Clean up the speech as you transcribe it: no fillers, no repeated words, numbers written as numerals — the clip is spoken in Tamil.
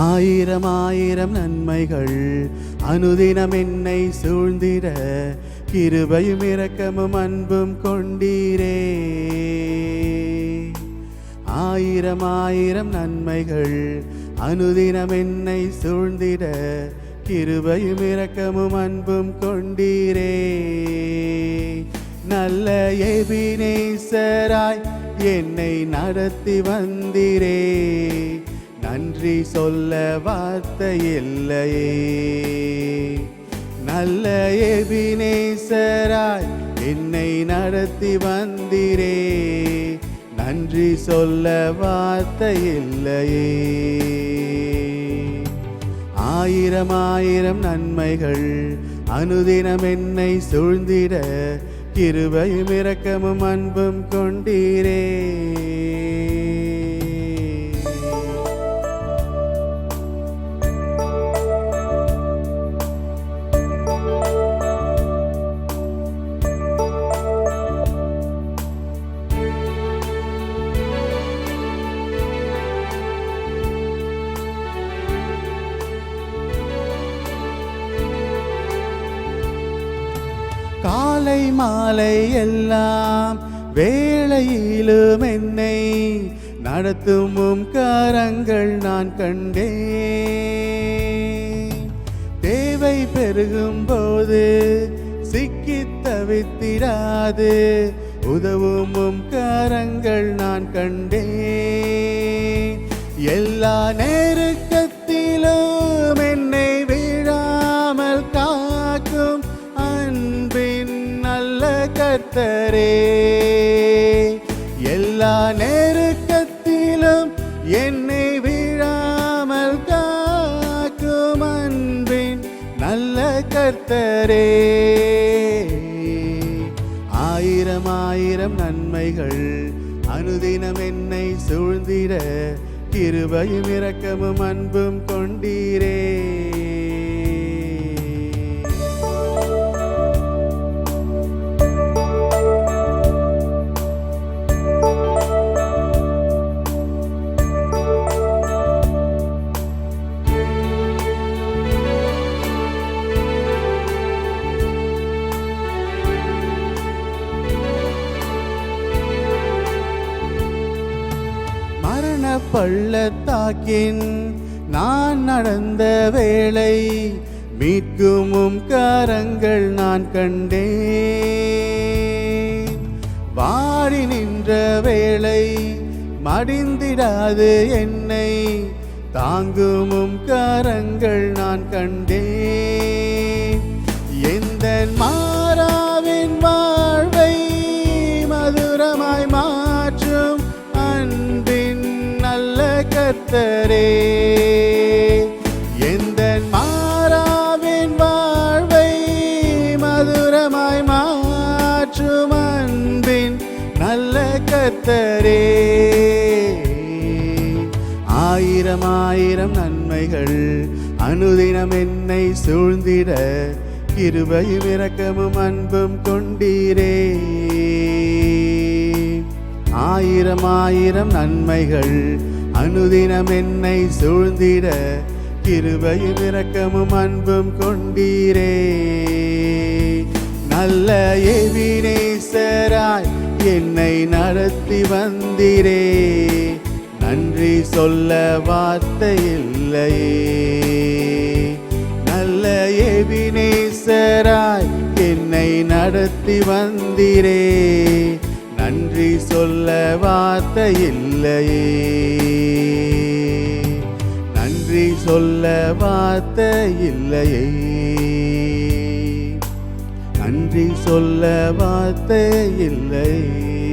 ஆயிரம் ஆயிரம் நன்மைகள் அனுதினம் என்னை சூழ்ந்திட கிருபையும் இரக்கமும் அன்பும் கொண்டீரே. ஆயிரம் ஆயிரம் நன்மைகள் அனுதினம் என்னை சூழ்ந்திட கிருபையும் இரக்கமும் அன்பும் கொண்டீரே. நல்ல எபினேசராய் என்னை நடத்தி வந்தீரே. நன்றி சொல்ல வார்த்தை இல்லையே. நல்ல எபினேசராய் என்னை நடத்தி வந்தீரே. நன்றி சொல்ல வார்த்தை இல்லையே. ஆயிரம் ஆயிரம் நன்மைகள் அனுதினம் என்னை சூழ்ந்திட கிருபையும் இரக்கமும் அன்பும் கொண்டீரே. காலை மாலை எல்லாம் வேளையிலும் என்னை நடத்தும் கரங்கள் நான் கண்டேன். தேவை பெருகும் போது சிக்கி தவித்திடாது உதவும் கரங்கள் நான் கண்டேன். எல்லா நெருக்கத்திலும் என்னை விழாமல் காக்கும் அன்பின் நல்ல கர்த்தரே. எல்லா நெருக்கத்திலும் என்னை விழாமல் காக்கும் அன்பின் நல்ல கர்த்தரே. ஆயிரம் ஆயிரம் நன்மைகள் அனுதினம் என்னை சூழ்ந்திட கிருபையும் இரக்கமும் அன்பும் கொண்டீரே. பள்ளத்தாக்கின் நான் நடந்த வேளை மீட்கும் கரங்கள் நான் கண்டேன். வாடி நின்ற வேளை மடிந்திடாது என்னை தாங்கும் கரங்கள் நான் கண்டேன். எந்த மாறாவின் வாழ்வை மதுரமாய் மாற்றும் அன்பின் நல்ல கர்த்தரே. எந்த மாறாவின் வாழ்வை மதுரமாய் மாற்றும் அன்பின் நல்ல கர்த்தரே. ஆயிரம் ஆயிரம் நன்மைகள் அனுதினம் என்னை சூழ்ந்திட கிருபையும் இரக்கமும் அன்பும் கொண்டீரே. ஆயிரம் ஆயிரம் நன்மைகள் அனுதினம் என்னை சூழ்ந்திட கிருபையும் இரக்கமும் அன்பும் கொண்டீரே. நல்ல எபினேசராய் என்னை நடத்தி வந்தீரே. நன்றி சொல்ல வார்த்தை இல்லையே. நல்ல எபினேசராய் என்னை நடத்தி வந்தீரே. நன்றி சொல்ல வார்த்தை இல்லையே. நன்றி சொல்ல வார்த்தை இல்லையே. நன்றி சொல்ல வார்த்தை இல்லையே.